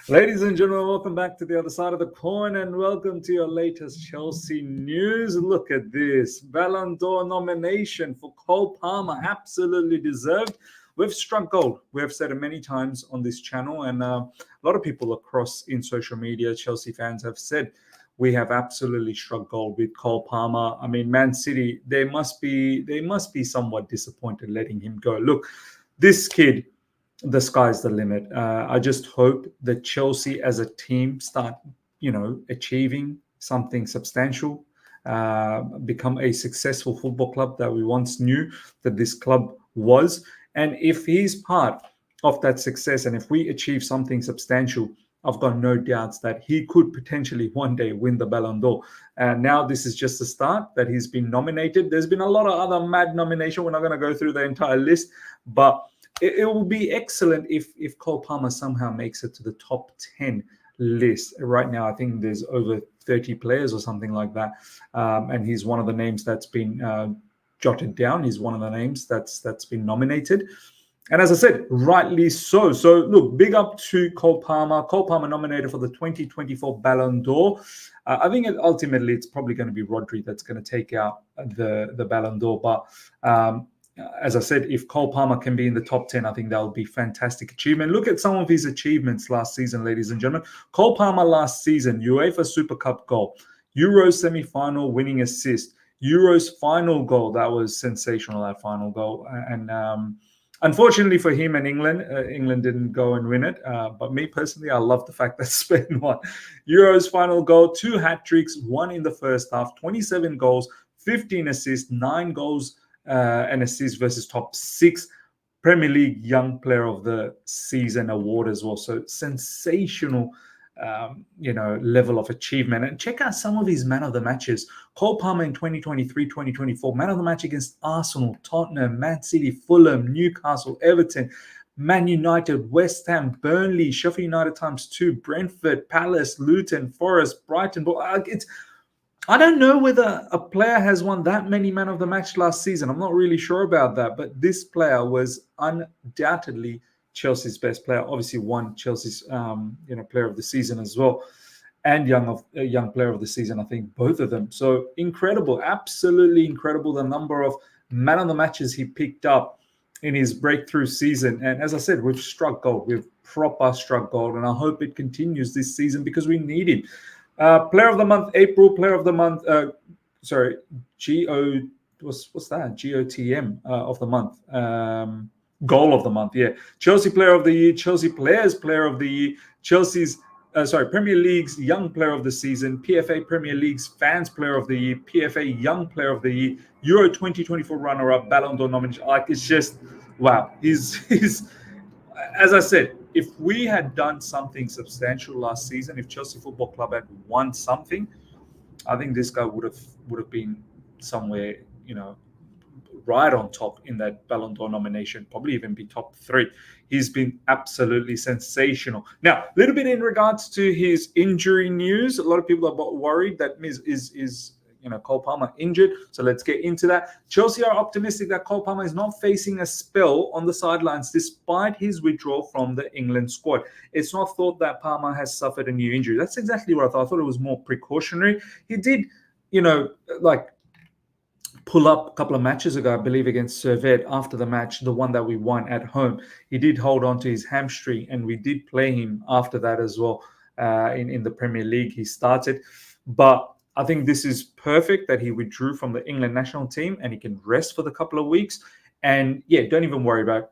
Ladies and gentlemen, welcome back to the other side of the coin and welcome to your latest Chelsea news. Look at this. Ballon d'Or nomination for Cole Palmer, absolutely deserved. We've struck gold. We have said it many times on this channel, and a lot of people across in social media, Chelsea fans, have said we have absolutely struck gold with Cole Palmer. I mean, Man City, they must be somewhat disappointed letting him go. Look, this kid, the sky's the limit. I just hope that Chelsea as a team start, achieving something substantial, become a successful football club that we once knew that this club was. And if he's part of that success, and if we achieve something substantial, I've got no doubts that he could potentially one day win the Ballon d'Or. And now this is just the start that he's been nominated. There's been a lot of other mad nominations. We're not going to go through the entire list, but it will be excellent if Cole Palmer somehow makes it to the top 10 list. Right now, I think there's over 30 players or something like that. And he's one of the names that's been jotted down. He's one of the names that's been nominated. And as I said, rightly so. So, look, big up to Cole Palmer. Cole Palmer nominated for the 2024 Ballon d'Or. I think ultimately it's probably going to be Rodri that's going to take out the Ballon d'Or. But as I said, if Cole Palmer can be in the top 10, I think that would be fantastic achievement. Look at some of his achievements last season, ladies and gentlemen. Cole Palmer last season, UEFA Super Cup goal, Euros semi-final winning assist, Euros final goal. That was sensational, that final goal. And unfortunately for him and England, England didn't go and win it. But me personally, I love the fact that Spain won. Euros final goal, 2 hat-tricks, 1 in the first half, 27 goals, 15 assists, 9 goals and assists versus top 6. Premier League Young Player of the Season award as well. So sensational, level of achievement. And check out some of his man of the matches. Cole Palmer in 2023-2024, man of the match against Arsenal, Tottenham, Man City, Fulham, Newcastle, Everton, Man United, West Ham, Burnley, Sheffield United ×2, Brentford, Palace, Luton, Forest, Brighton. I don't know whether a player has won that many man of the match last season. I'm not really sure about that, but this player was undoubtedly Chelsea's best player. Obviously won Chelsea's player of the season as well, and young player of the season, I think, both of them. So incredible, absolutely incredible, the number of man of the matches he picked up in his breakthrough season. And as I said, we've struck gold. We've proper struck gold, and I hope it continues this season because we need him. Player of the month, April. Player of the month, GOTM of the month. Goal of the month, yeah. Chelsea Player of the Year, Chelsea Players Player of the Year, Chelsea's Premier League's Young Player of the Season, PFA Premier League's Fans Player of the Year, PFA Young Player of the Year, Euro 2024 runner-up, Ballon d'Or nomination. Like, it's just wow. He's as I said, if we had done something substantial last season, if Chelsea Football Club had won something, I think this guy would have been somewhere, right on top in that Ballon d'Or nomination, probably even be top 3. He's been absolutely sensational. Now, a little bit in regards to his injury news. A lot of people are worried that is Cole Palmer injured. So let's get into that. Chelsea are optimistic that Cole Palmer is not facing a spell on the sidelines despite his withdrawal from the England squad. It's not thought that Palmer has suffered a new injury. That's exactly what I thought. I thought it was more precautionary. He did, pull up a couple of matches ago, I believe, against Servette after the match, the one that we won at home. He did hold on to his hamstring, and we did play him after that as well in the Premier League. He started. But I think this is perfect that he withdrew from the England national team and he can rest for the couple of weeks. And yeah, don't even worry about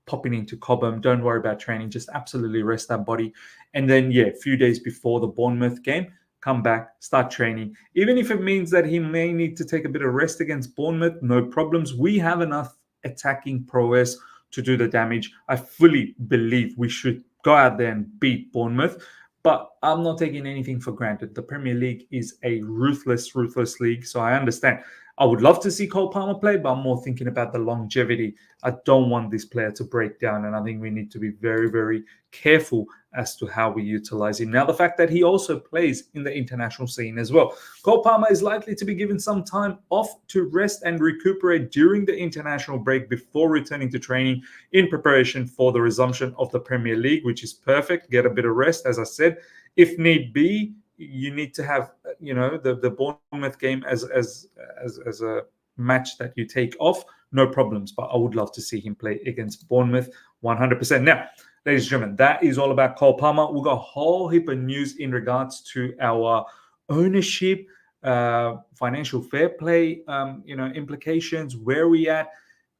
popping into Cobham. Don't worry about training. Just absolutely rest that body. And then, a few days before the Bournemouth game, come back, start training. Even if it means that he may need to take a bit of rest against Bournemouth, no problems. We have enough attacking prowess to do the damage. I fully believe we should go out there and beat Bournemouth. But I'm not taking anything for granted. The Premier League is a ruthless league, so I understand. I would love to see Cole Palmer play, but I'm more thinking about the longevity. I don't want this player to break down, and I think we need to be very, very careful as to how we utilize him. Now, the fact that he also plays in the international scene as well. Cole Palmer is likely to be given some time off to rest and recuperate during the international break before returning to training in preparation for the resumption of the Premier League, which is perfect. Get a bit of rest, as I said. If need be, you need to have, the Bournemouth game as a match that you take off, no problems. But I would love to see him play against Bournemouth 100%. Now, ladies and gentlemen, that is all about Cole Palmer. We've got a whole heap of news in regards to our ownership, financial fair play, implications, where we at.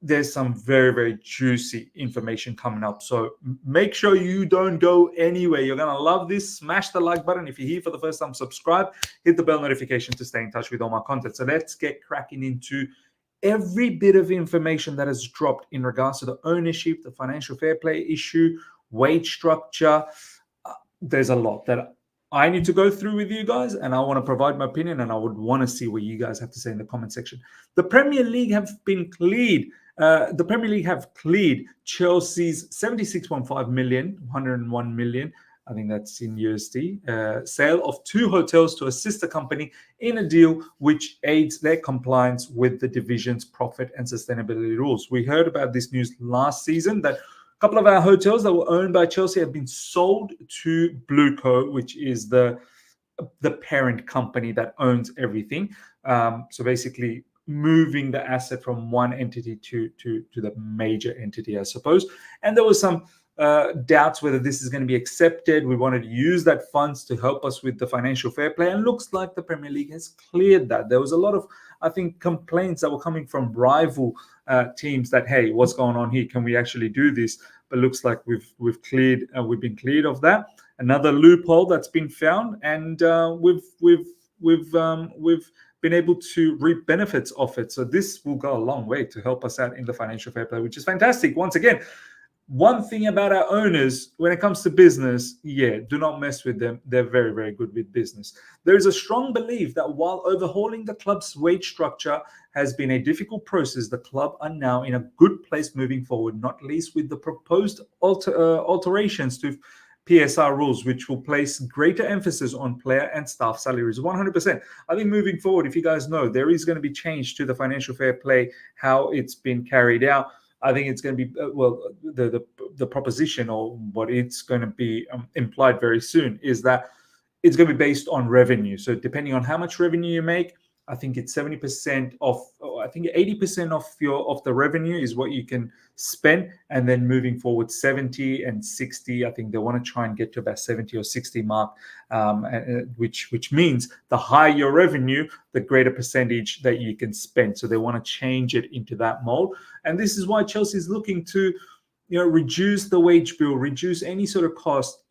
There's some very, very juicy information coming up. So make sure you don't go anywhere. You're going to love this. Smash the like button. If you're here for the first time, subscribe. Hit the bell notification to stay in touch with all my content. So let's get cracking into every bit of information that has dropped in regards to the ownership, the financial fair play issue, wage structure. There's a lot that I need to go through with you guys, and I want to provide my opinion, and I would want to see what you guys have to say in the comment section. The Premier League have been cleared. The Premier League have cleared Chelsea's 76.5 million, 101 million, I think that's in USD, sale of 2 hotels to a sister company in a deal which aids their compliance with the division's profit and sustainability rules. We heard about this news last season that a couple of our hotels that were owned by Chelsea have been sold to Blueco, which is the parent company that owns everything. So basically, moving the asset from one entity to the major entity, I suppose. And there was some doubts whether this is going to be accepted. We wanted to use that funds to help us with the financial fair play, and looks like the Premier League has cleared that. There was a lot of, I think, complaints that were coming from rival teams that, hey, what's going on here? Can we actually do this? But looks like we've been cleared of that. Another loophole that's been found, and we've been able to reap benefits of it. So this will go a long way to help us out in the financial fair play, which is fantastic. Once again, one thing about our owners, when it comes to business, do not mess with them. They're very, very good with business. There is a strong belief that while overhauling the club's wage structure has been a difficult process, the club are now in a good place moving forward, not least with the proposed alterations to PSR rules, which will place greater emphasis on player and staff salaries. 100%. I think moving forward, if you guys know, there is going to be change to the financial fair play, how it's been carried out. I think it's going to be, the proposition, or what it's going to be implied very soon, is that it's going to be based on revenue. So depending on how much revenue you make, I think it's 70% of, I think 80% of the revenue is what you can spend, and then moving forward 70 and 60. I think they want to try and get to about 70 or 60 mark, which means the higher your revenue, the greater percentage that you can spend. So they want to change it into that mold, and this is why Chelsea is looking to, reduce the wage bill, reduce any sort of cost.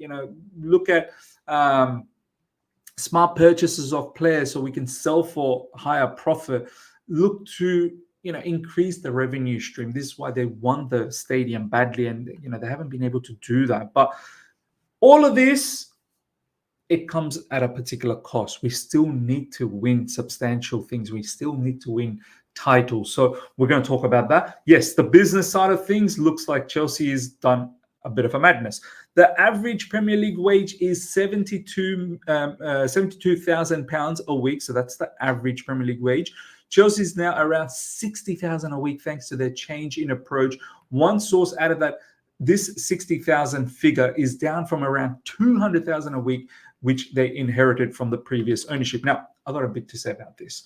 Look at smart purchases of players so we can sell for higher profit. Look to increase the revenue stream. This is why they want the stadium badly, and they haven't been able to do that. But all of this, it comes at a particular cost. We still need to win substantial things. We still need to win titles. So we're going to talk about that. Yes, the business side of things looks like Chelsea has done a bit of a madness. The average Premier League wage is £72,000 a week. So that's the average Premier League wage. Chelsea's now around 60,000 a week thanks to their change in approach. One source added that this 60,000 figure is down from around 200,000 a week, which they inherited from the previous ownership. Now, I've got a bit to say about this.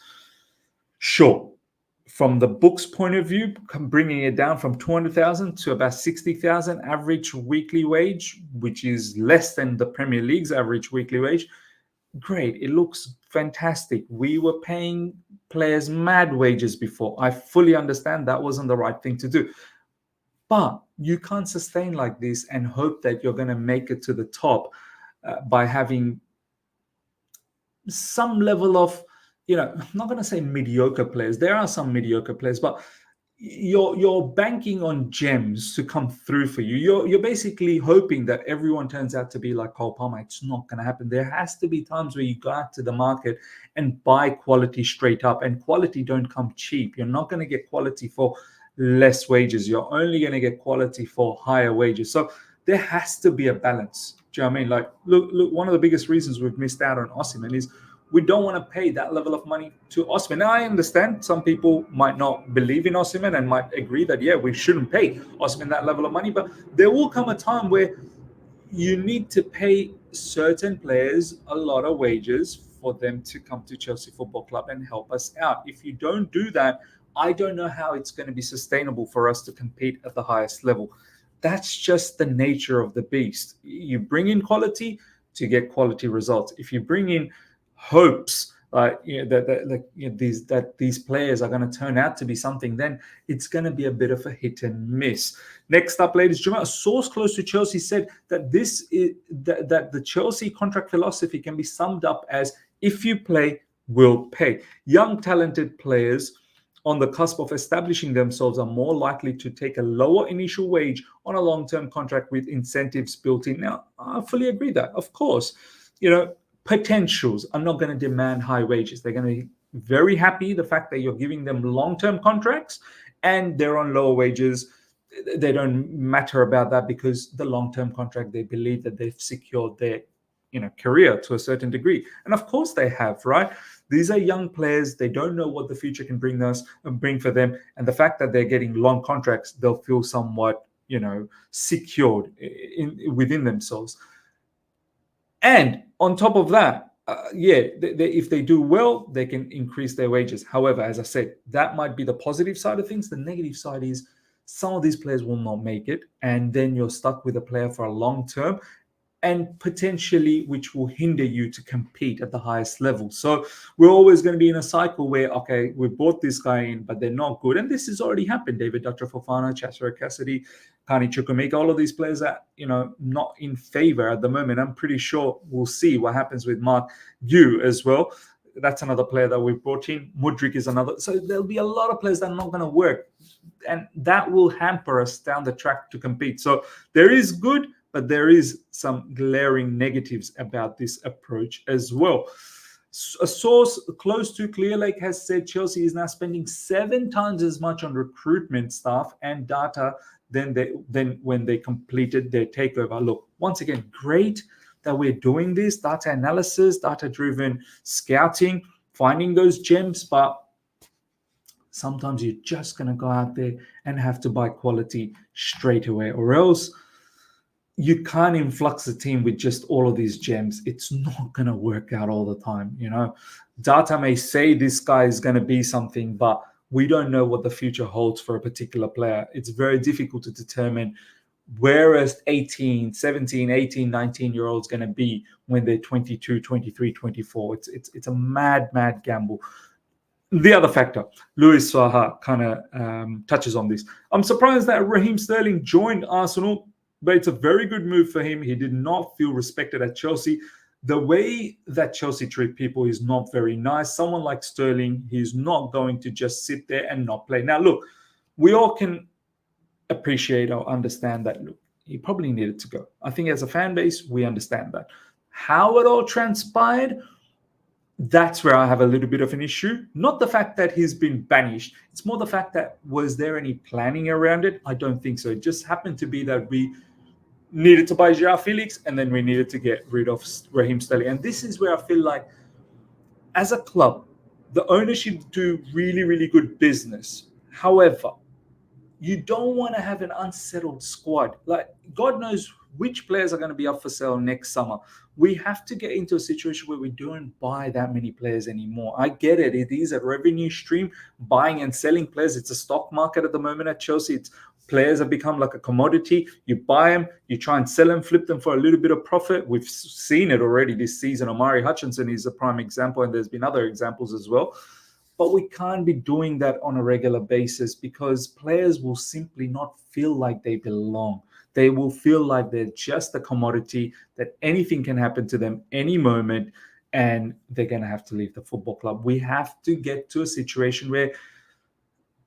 Sure, from the book's point of view, bringing it down from 200,000 to about 60,000 average weekly wage, which is less than the Premier League's average weekly wage. Great. It looks fantastic. We were paying players mad wages before. I fully understand that wasn't the right thing to do. But you can't sustain like this and hope that you're going to make it to the top by having some level of, I'm not going to say mediocre players. There are some mediocre players, but you're banking on gems to come through for you. You're basically hoping that everyone turns out to be like Cole Palmer. It's not going to happen. There has to be times where you go out to the market and buy quality straight up, and quality don't come cheap. You're not going to get quality for less wages. You're only going to get quality for higher wages. So there has to be a balance. Do you know what I mean? Like, look. One of the biggest reasons we've missed out on Osimhen is we don't want to pay that level of money to Osimhen. Now, I understand some people might not believe in Osimhen and might agree that, yeah, we shouldn't pay Osimhen that level of money. But there will come a time where you need to pay certain players a lot of wages for them to come to Chelsea Football Club and help us out. If you don't do that, I don't know how it's going to be sustainable for us to compete at the highest level. That's just the nature of the beast. You bring in quality to get quality results. If you bring in hopes that these players are going to turn out to be something, then it's going to be a bit of a hit and miss. Next up, ladies and gentlemen, a source close to Chelsea said that that the Chelsea contract philosophy can be summed up as, if you play, we'll pay. Young, talented players on the cusp of establishing themselves are more likely to take a lower initial wage on a long-term contract with incentives built in. Now, I fully agree that, of course, potentials are not going to demand high wages. They're going to be very happy the fact that you're giving them long-term contracts and they're on lower wages. They don't matter about that, because the long-term contract, they believe that they've secured their career to a certain degree. And of course they have, right? These are young players. They don't know what the future can bring for them. And the fact that they're getting long contracts, they'll feel somewhat, secured within themselves. And on top of that, if they do well, they can increase their wages. However, as I said, that might be the positive side of things. The negative side is some of these players will not make it, and then you're stuck with a player for a long term, and potentially which will hinder you to compete at the highest level. So we're always going to be in a cycle where, okay, we brought this guy in, but they're not good. And this has already happened. David Dutcher Fofana, Chatara Cassidy, Kani Chukwuemeka, all of these players are, not in favor at the moment. I'm pretty sure we'll see what happens with Mark Yu as well. That's another player that we brought in. Mudryk is another. So there'll be a lot of players that are not going to work. And that will hamper us down the track to compete. So there is good, but there is some glaring negatives about this approach as well. A source close to Clearlake has said Chelsea is now spending 7 times as much on recruitment staff and data than when they completed their takeover. Look, once again, great that we're doing this data analysis, data-driven scouting, finding those gems, but sometimes you're just going to go out there and have to buy quality straight away, or else you can't influx the team with just all of these gems. It's not going to work out all the time. Data may say this guy is going to be something, but we don't know what the future holds for a particular player. It's very difficult to determine where a 17, 18, 19-year-old's going to be when they're 22, 23, 24. It's a mad gamble. The other factor, Luis Saha kind of touches on this. I'm surprised that Raheem Sterling joined Arsenal, but it's a very good move for him. He did not feel respected at Chelsea. The way that Chelsea treat people is not very nice. Someone like Sterling, he's not going to just sit there and not play. Now, look, we all can appreciate or understand that, look, he probably needed to go. I think as a fan base, we understand that. How it all transpired, that's where I have a little bit of an issue. Not the fact that he's been banished. It's more the fact that, was there any planning around it? I don't think so. It just happened to be that we needed to buy João Felix, and then we needed to get rid of Raheem Sterling. And this is where I feel like, as a club, the ownership do really, really good business. However, you don't want to have an unsettled squad. Like, God knows which players are going to be up for sale next summer. We have to get into a situation where we don't buy that many players anymore. I get it. It is a revenue stream, buying and selling players. It's a stock market at the moment at Chelsea. Players have become like a commodity. You buy them, you try and sell them, flip them for a little bit of profit. We've seen it already this season. Omari Hutchinson is a prime example, and there's been other examples as well. But we can't be doing that on a regular basis, because players will simply not feel like they belong. They will feel like they're just a commodity, that anything can happen to them any moment, and they're going to have to leave the football club. We have to get to a situation where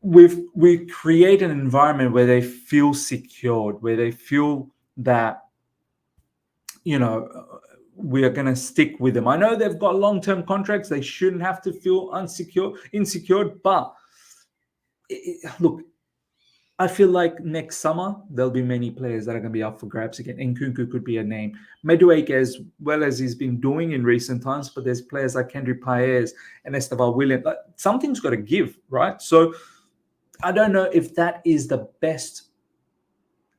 we create an environment where they feel secured, where they feel that, we are going to stick with them. I know they've got long-term contracts. They shouldn't have to feel insecure. But look, I feel like next summer there'll be many players that are going to be up for grabs again. Nkunku could be a name. Madueke, as well as he's been doing in recent times, but there's players like Henry Paez and Esteval Williams. Something's got to give, right? So I don't know if that is the best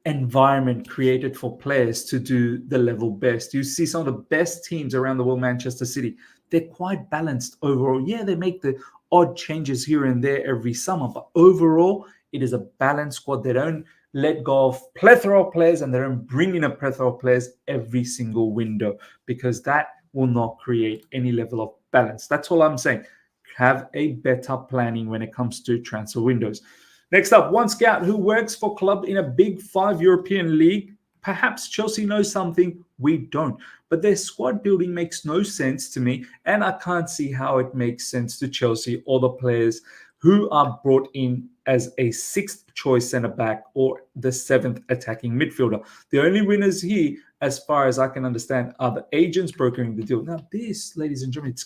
environment created for players to do the level best. You see some of the best teams around the world, Manchester City, they're quite balanced overall. Yeah, they make the odd changes here and there every summer, but overall, it is a balanced squad. They don't let go of plethora of players, and they don't bring in a plethora of players every single window, because that will not create any level of balance. That's all I'm saying. Have a better planning when it comes to transfer windows. Next up, one scout who works for club in a Big 5 European league. Perhaps Chelsea knows something we don't, but their squad building makes no sense to me, and I can't see how it makes sense to Chelsea or the players who are brought in as a 6th choice centre-back or the 7th attacking midfielder. The only winners here, as far as I can understand, are the agents brokering the deal. Now this, ladies and gentlemen,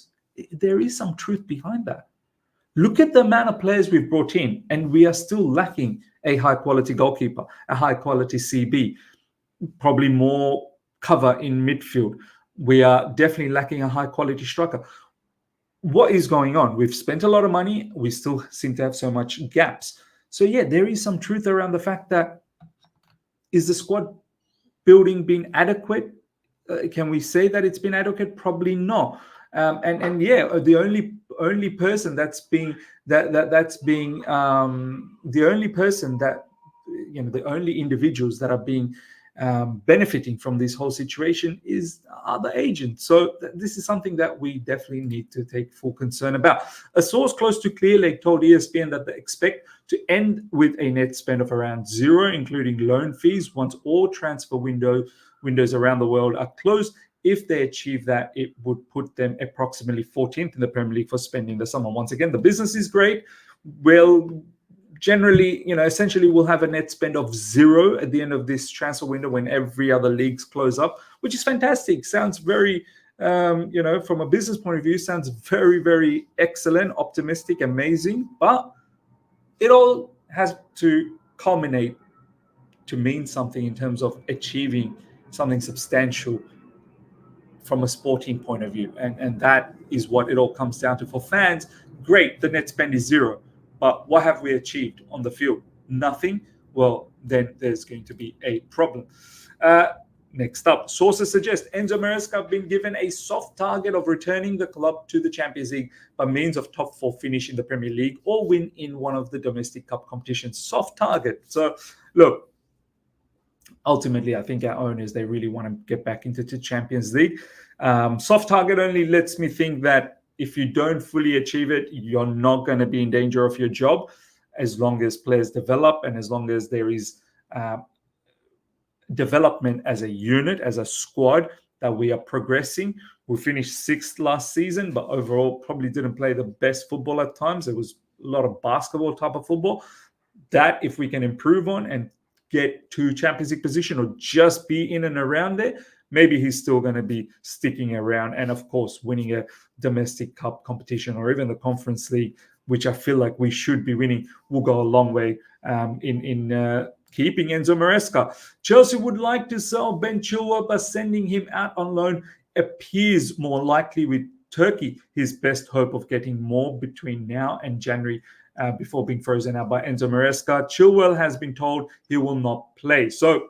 there is some truth behind that. Look at the amount of players we've brought in, and we are still lacking a high-quality goalkeeper, a high-quality CB, probably more cover in midfield. We are definitely lacking a high-quality striker. What is going on? We've spent a lot of money. We still seem to have so much gaps. So, yeah, there is some truth around the fact that, is the squad building been adequate? Can we say that it's been adequate? Probably not. And yeah, the only person that's being the only person that, the only individuals that are being benefiting from this whole situation are the agents. So this is something that we definitely need to take full concern about. A source close to Clear Lake told ESPN that they expect to end with a net spend of around 0, including loan fees, once all transfer windows around the world are closed. If they achieve that, it would put them approximately 14th in the Premier League for spending the summer. Once again, the business is great. Well, generally, essentially we'll have a net spend of 0 at the end of this transfer window when every other leagues close up, which is fantastic. Sounds very, from a business point of view, sounds very, very excellent, optimistic, amazing. But it all has to culminate to mean something in terms of achieving something substantial from a sporting point of view. And that is what it all comes down to. For fans, great, the net spend is 0. But what have we achieved on the field? Nothing. Well, then there's going to be a problem. Next up, sources suggest Enzo Maresca have been given a soft target of returning the club to the Champions League by means of top 4 finish in the Premier League or win in one of the domestic cup competitions. Soft target. So, look, ultimately, I think our owners, they really want to get back into the Champions League. Soft target only lets me think that if you don't fully achieve it, you're not going to be in danger of your job, as long as players develop and as long as there is development as a unit, as a squad, that we are progressing. We finished 6th last season, but overall probably didn't play the best football at times. It was a lot of basketball type of football. That, if we can improve on and get to Champions League position or just be in and around there, maybe he's still going to be sticking around. And of course, winning a domestic cup competition or even the Conference League, which I feel like we should be winning, will go a long way in keeping Enzo Maresca. Chelsea would like to sell Ben Chilwell, but sending him out on loan appears more likely, with Turkey his best hope of getting more between now and January before being frozen out by Enzo Maresca. Chilwell has been told he will not play. So,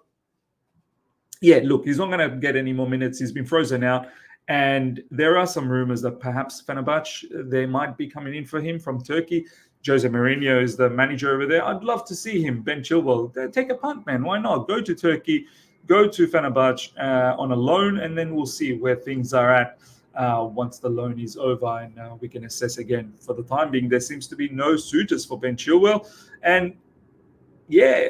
yeah, look, he's not going to get any more minutes. He's been frozen out. And there are some rumors that perhaps Fenerbahce, they might be coming in for him from Turkey. Jose Mourinho is the manager over there. I'd love to see him, Ben Chilwell. Take a punt, man. Why not? Go to Turkey, go to Fenerbahce on a loan, and then we'll see where things are at once the loan is over, and we can assess again. For the time being, there seems to be no suitors for Ben Chilwell. And, yeah,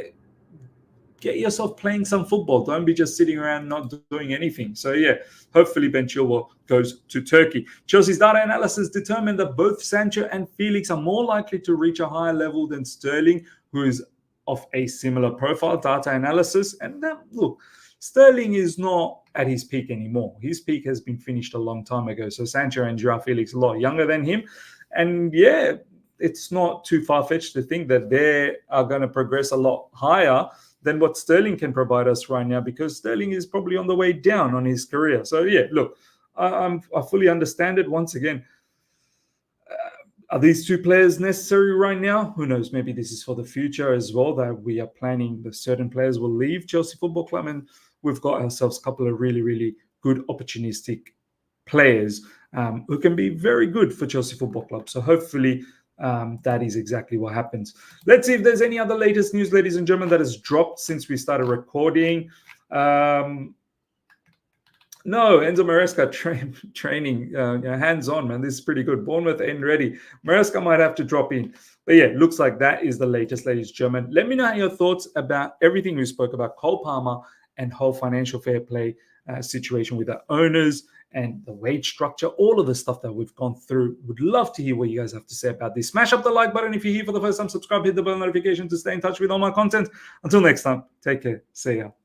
get yourself playing some football. Don't be just sitting around not doing anything. So yeah, hopefully Ben Chilwell goes to Turkey. Chelsea's data analysis determined that both Sancho and Felix are more likely to reach a higher level than Sterling, who is of a similar profile. Data analysis. And look, Sterling is not at his peak anymore. His peak has been finished a long time ago. So Sancho and Joao Felix a lot younger than him. And yeah, it's not too far-fetched to think that they are going to progress a lot higher than what Sterling can provide us right now, because Sterling is probably on the way down on his career. So yeah, look, I fully understand it. Once again, are these two players necessary right now? Who knows? Maybe this is for the future as well, that we are planning that certain players will leave Chelsea Football Club, and we've got ourselves a couple of really, really good opportunistic players who can be very good for Chelsea Football Club. So hopefully that is exactly what happens. Let's see if there's any other latest news, ladies and gentlemen, that has dropped since we started recording. No, Enzo Maresca training hands-on, man. This is pretty good. Bournemouth ain't ready. Maresca might have to drop in. But yeah, looks like that is the latest, ladies and gentlemen. Let me know your thoughts about everything we spoke about, Cole Palmer and whole financial fair play situation with the owners and the wage structure, all of the stuff that we've gone through. Would love to hear what you guys have to say about this. Smash up the like button if you're here for the first time. Subscribe, hit the bell notification to stay in touch with all my content. Until next time, take care. See ya.